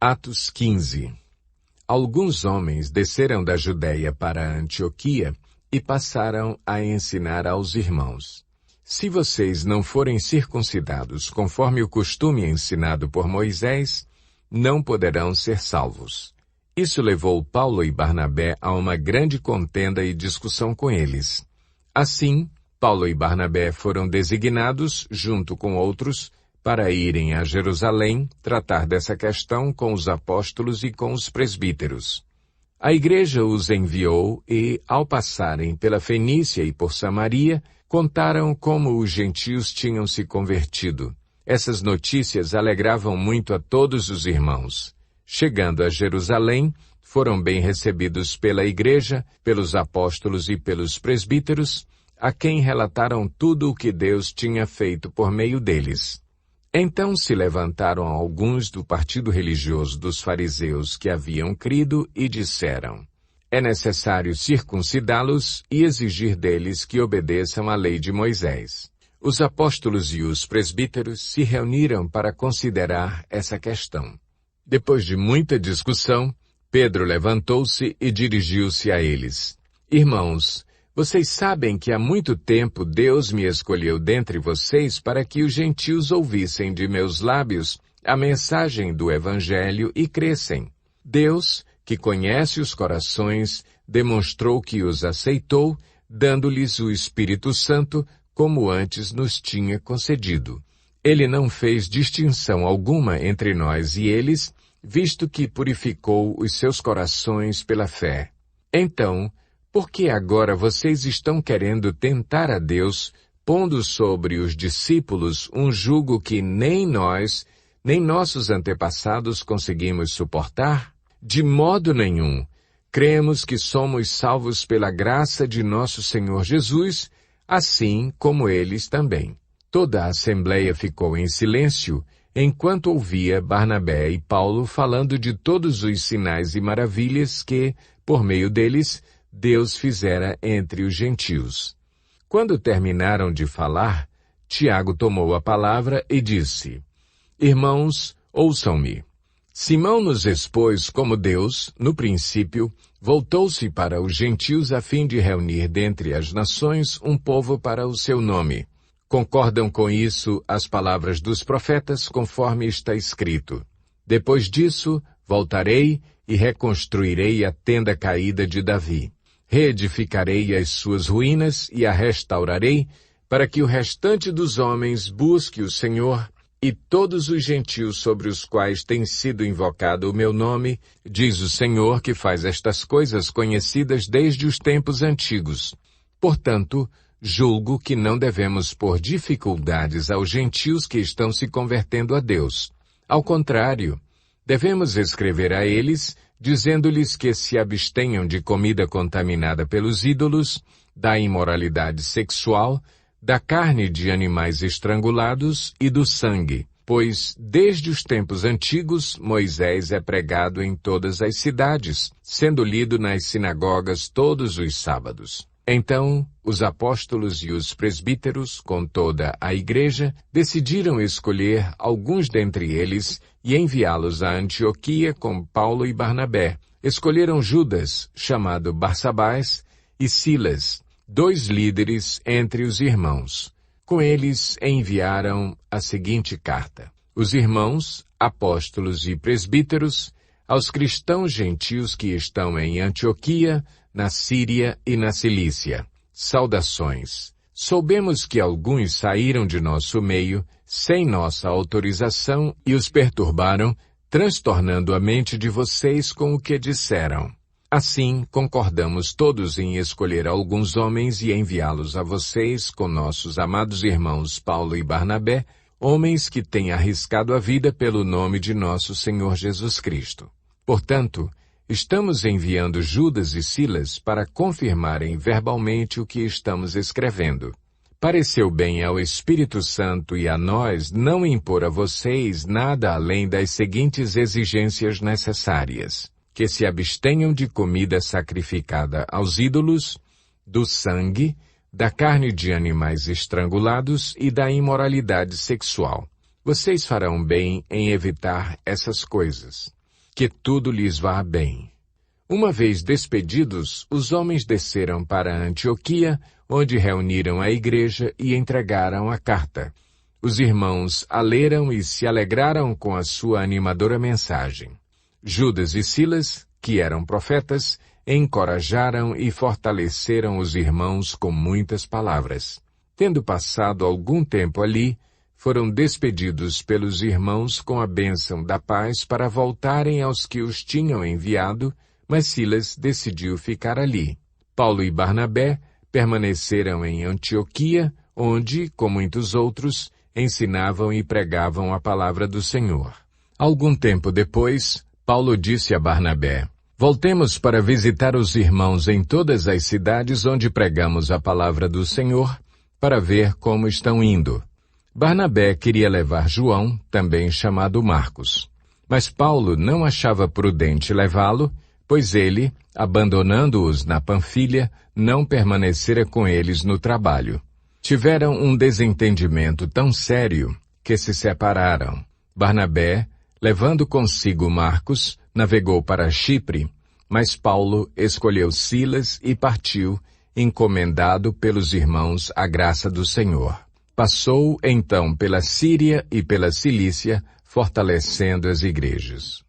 Atos 15. Alguns homens desceram da Judeia para Antioquia e passaram a ensinar aos irmãos: se vocês não forem circuncidados conforme o costume ensinado por Moisés, não poderão ser salvos. Isso levou Paulo e Barnabé a uma grande contenda e discussão com eles. Assim, Paulo e Barnabé foram designados, junto com outros, para irem a Jerusalém tratar dessa questão com os apóstolos e com os presbíteros. A igreja os enviou e, ao passarem pela Fenícia e por Samaria, contaram como os gentios tinham se convertido. Essas notícias alegravam muito a todos os irmãos. Chegando a Jerusalém, foram bem recebidos pela igreja, pelos apóstolos e pelos presbíteros, a quem relataram tudo o que Deus tinha feito por meio deles. Então se levantaram alguns do partido religioso dos fariseus que haviam crido e disseram: é necessário circuncidá-los e exigir deles que obedeçam à lei de Moisés. Os apóstolos e os presbíteros se reuniram para considerar essa questão. Depois de muita discussão, Pedro levantou-se e dirigiu-se a eles: irmãos, vocês sabem que há muito tempo Deus me escolheu dentre vocês para que os gentios ouvissem de meus lábios a mensagem do Evangelho e crescem. Deus, que conhece os corações, demonstrou que os aceitou, dando-lhes o Espírito Santo, como antes nos tinha concedido. Ele não fez distinção alguma entre nós e eles, visto que purificou os seus corações pela fé. Então, por que agora vocês estão querendo tentar a Deus, pondo sobre os discípulos um jugo que nem nós, nem nossos antepassados conseguimos suportar? De modo nenhum. Cremos que somos salvos pela graça de nosso Senhor Jesus, assim como eles também. Toda a assembleia ficou em silêncio, enquanto ouvia Barnabé e Paulo falando de todos os sinais e maravilhas que, por meio deles, Deus fizera entre os gentios. Quando terminaram de falar, Tiago tomou a palavra e disse: irmãos, ouçam-me. Simão nos expôs como Deus, no princípio, voltou-se para os gentios a fim de reunir dentre as nações um povo para o seu nome. Concordam com isso as palavras dos profetas, conforme está escrito: depois disso, voltarei e reconstruirei a tenda caída de Davi. Reedificarei as suas ruínas e a restaurarei, para que o restante dos homens busque o Senhor, e todos os gentios sobre os quais tem sido invocado o meu nome, diz o Senhor que faz estas coisas conhecidas desde os tempos antigos. Portanto, julgo que não devemos pôr dificuldades aos gentios que estão se convertendo a Deus. Ao contrário, devemos escrever a eles, dizendo-lhes que se abstenham de comida contaminada pelos ídolos, da imoralidade sexual, da carne de animais estrangulados e do sangue, pois, desde os tempos antigos, Moisés é pregado em todas as cidades, sendo lido nas sinagogas todos os sábados. Então, os apóstolos e os presbíteros, com toda a igreja, decidiram escolher alguns dentre eles e enviá-los a Antioquia com Paulo e Barnabé. Escolheram Judas, chamado Barsabás, e Silas, 2 líderes entre os irmãos. Com eles enviaram a seguinte carta: os irmãos, apóstolos e presbíteros, aos cristãos gentios que estão em Antioquia, na Síria e na Cilícia. Saudações. Soubemos que alguns saíram de nosso meio, sem nossa autorização, e os perturbaram, transtornando a mente de vocês com o que disseram. Assim, concordamos todos em escolher alguns homens e enviá-los a vocês com nossos amados irmãos Paulo e Barnabé, homens que têm arriscado a vida pelo nome de nosso Senhor Jesus Cristo. Portanto, estamos enviando Judas e Silas para confirmarem verbalmente o que estamos escrevendo. Pareceu bem ao Espírito Santo e a nós não impor a vocês nada além das seguintes exigências necessárias: que se abstenham de comida sacrificada aos ídolos, do sangue, da carne de animais estrangulados e da imoralidade sexual. Vocês farão bem em evitar essas coisas. que tudo lhes vá bem. Uma vez despedidos, os homens desceram para Antioquia, onde reuniram a igreja e entregaram a carta. Os irmãos a leram e se alegraram com a sua animadora mensagem. Judas e Silas, que eram profetas, encorajaram e fortaleceram os irmãos com muitas palavras. Tendo passado algum tempo ali, foram despedidos pelos irmãos com a bênção da paz para voltarem aos que os tinham enviado, mas Silas decidiu ficar ali. Paulo e Barnabé permaneceram em Antioquia, onde, com muitos outros, ensinavam e pregavam a palavra do Senhor. Algum tempo depois, Paulo disse a Barnabé: "Voltemos para visitar os irmãos em todas as cidades onde pregamos a palavra do Senhor, para ver como estão indo." Barnabé queria levar João, também chamado Marcos. Mas Paulo não achava prudente levá-lo, pois ele, abandonando-os na Panfilha, não permanecera com eles no trabalho. Tiveram um desentendimento tão sério que se separaram. Barnabé, levando consigo Marcos, navegou para Chipre, mas Paulo escolheu Silas e partiu, encomendado pelos irmãos à graça do Senhor. Passou então pela Síria e pela Cilícia, fortalecendo as igrejas.